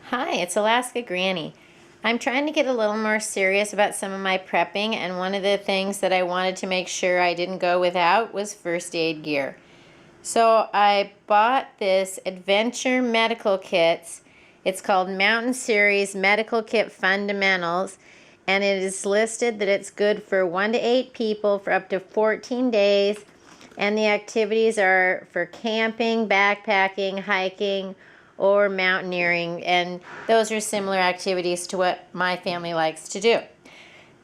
Hi, it's Alaska Granny. I'm trying to get a little more serious about some of my prepping, and one of the things that I wanted to make sure I didn't go without was first aid gear. So I bought this Adventure Medical Kits. It's called Mountain Series Medical Kit Fundamentals, and it is listed that it's good for 1 to 8 people for up to 14 days, and the activities are for camping, backpacking, hiking, or mountaineering, and those are similar activities to what my family likes to do.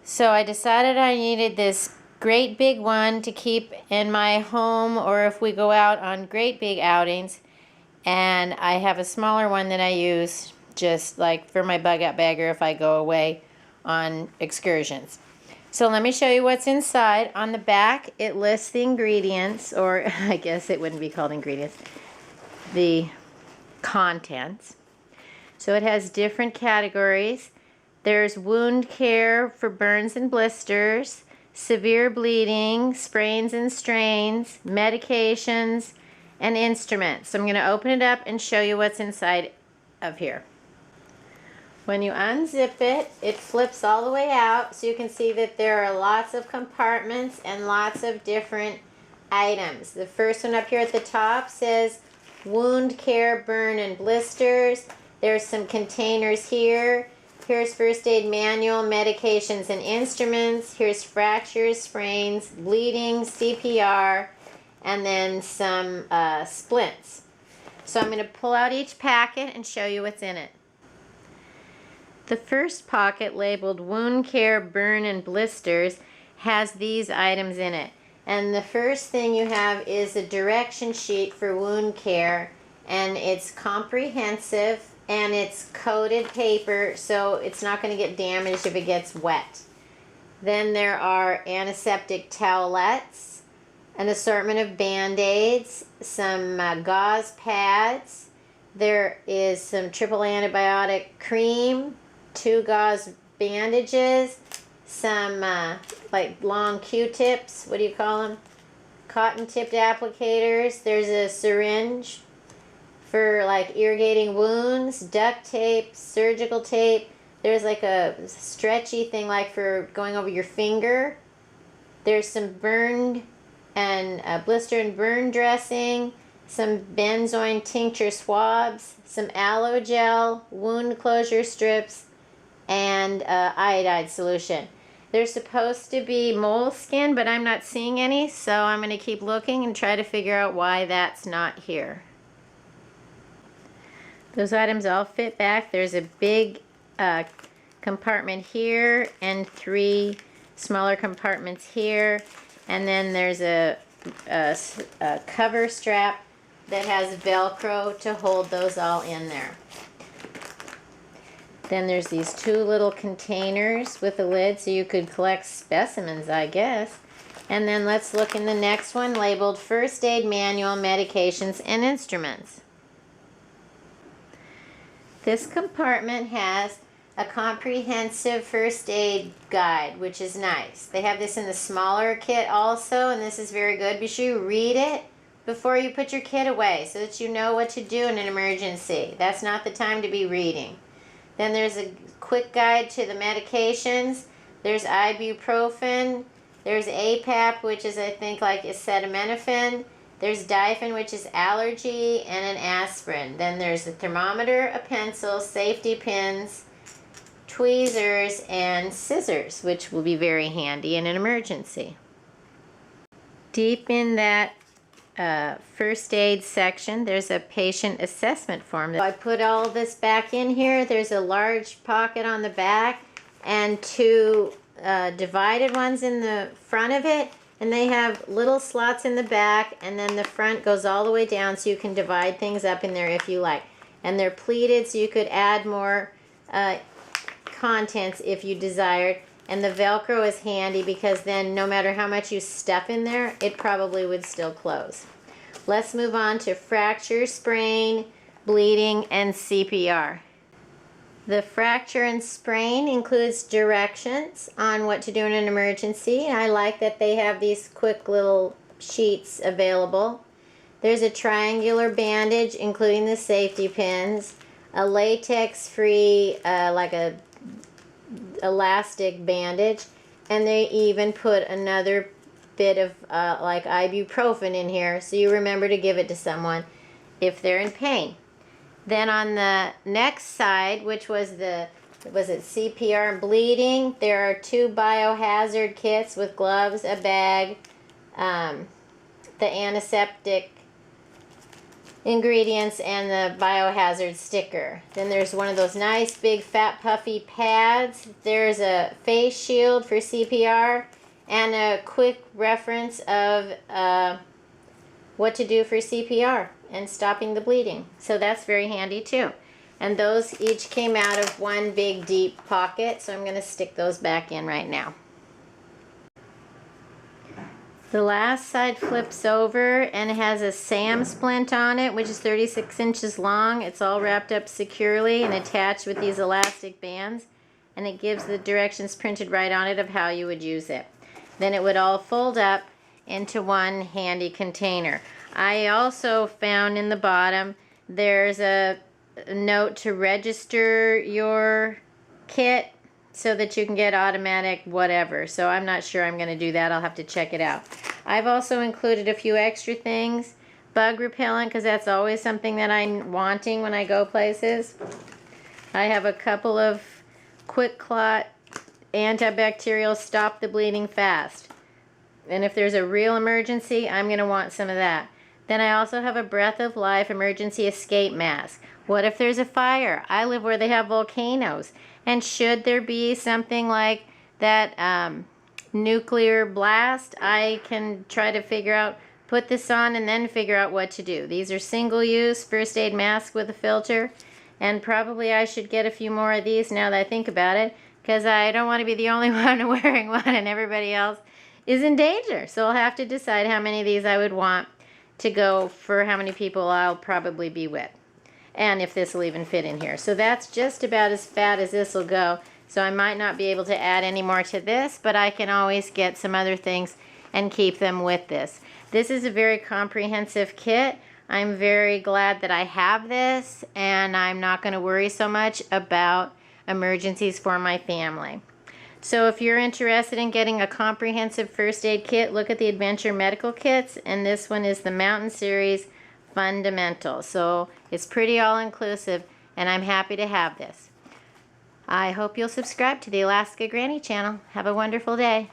So I decided I needed this great big one to keep in my home, or if we go out on great big outings, and I have a smaller one that I use just like for my bug out bag or if I go away on excursions. So let me show you what's inside. On the back it lists the ingredients, or I guess it wouldn't be called ingredients, the contents. So it has different categories. There's wound care for burns and blisters, severe bleeding, sprains and strains, medications, and instruments. So I'm going to open it up and show you what's inside of here. When you unzip it, it flips all the way out, so you can see that there are lots of compartments and lots of different items. The first one up here at the top says wound care, burn and blisters. There's some containers here. Here's first aid manual, medications and instruments. Here's fractures, sprains, bleeding, CPR, and then some splints. So I'm going to pull out each packet and show you what's in it. The first pocket, labeled wound care, burn and blisters, has these items in it. And the first thing you have is a direction sheet for wound care, and it's comprehensive and it's coated paper, so it's not going to get damaged if it gets wet. Then there are antiseptic towelettes, an assortment of Band-Aids, some gauze pads. There is some triple antibiotic cream, 2 gauze bandages, some like long Q-tips, what do you call them? Cotton tipped applicators. There's a syringe for like irrigating wounds, duct tape, surgical tape. There's like a stretchy thing like for going over your finger. There's some burn and blister and burn dressing, some benzoin tincture swabs, some aloe gel, wound closure strips, and iodide solution. There's supposed to be moleskin, but I'm not seeing any, so I'm going to keep looking and try to figure out why that's not here. Those items all fit back. There's a big compartment here and 3 smaller compartments here, and then there's a cover strap that has Velcro to hold those all in there. Then there's these 2 little containers with a lid so you could collect specimens, I guess. And then let's look in the next one, labeled First Aid Manual, Medications and Instruments. This compartment has a comprehensive first aid guide, which is nice. They have this in the smaller kit also, and this is very good. Be sure you read it before you put your kit away so that you know what to do in an emergency. That's not the time to be reading. Then there's a quick guide to the medications. There's ibuprofen. There's APAP, which is I think like acetaminophen. There's Difen, which is allergy, and an aspirin. Then there's a thermometer, a pencil, safety pins, tweezers, and scissors, which will be very handy in an emergency. Deep in that first aid section, there's a patient assessment form. I put all this back in here. There's a large pocket on the back and 2 divided ones in the front of it, and they have little slots in the back, and then the front goes all the way down so you can divide things up in there if you like. And they're pleated so you could add more contents if you desired. And the Velcro is handy because then no matter how much you stuff in there, it probably would still close. Let's move on to fracture, sprain, bleeding, and CPR. The fracture and sprain includes directions on what to do in an emergency. I like that they have these quick little sheets available. There's a triangular bandage including the safety pins, a latex-free, like a elastic bandage, and they even put another bit of like ibuprofen in here, so you remember to give it to someone if they're in pain. Then on the next side, which was it CPR and bleeding, there are 2 biohazard kits with gloves, a bag, the antiseptic ingredients, and the biohazard sticker. Then there's one of those nice big fat puffy pads. There's a face shield for CPR and a quick reference of what to do for CPR and stopping the bleeding. So that's very handy too. And those each came out of one big deep pocket, so I'm going to stick those back in right now. The last side flips over and it has a SAM splint on it, which is 36 inches long. It's all wrapped up securely and attached with these elastic bands, and it gives the directions printed right on it of how you would use it. Then it would all fold up into one handy container. I also found in the bottom there's a note to register your kit so that you can get automatic whatever. So I'm not sure I'm going to do that. I'll have to check it out. I've also included a few extra things. Bug repellent, because that's always something that I'm wanting when I go places. I have a couple of quick clot antibacterial, stop the bleeding fast. And if there's a real emergency, I'm going to want some of that. Then I also have a Breath of Life emergency escape mask. What if there's a fire? I live where they have volcanoes. And should there be something like that nuclear blast, I can try to figure out, put this on and then figure out what to do. These are single-use first aid masks with a filter. And probably I should get a few more of these now that I think about it, because I don't want to be the only one wearing one and everybody else is in danger. So I'll have to decide how many of these I would want to go for how many people I'll probably be with, and if this will even fit in here. So that's just about as fat as this will go. So I might not be able to add any more to this, but I can always get some other things and keep them with this. This is a very comprehensive kit. I'm very glad that I have this, and I'm not going to worry so much about emergencies for my family. So if you're interested in getting a comprehensive first aid kit, look at the Adventure Medical Kits, and this one is the Mountain Series Fundamental. So it's pretty all-inclusive, and I'm happy to have this. I hope you'll subscribe to the Alaska Granny channel. Have a wonderful day.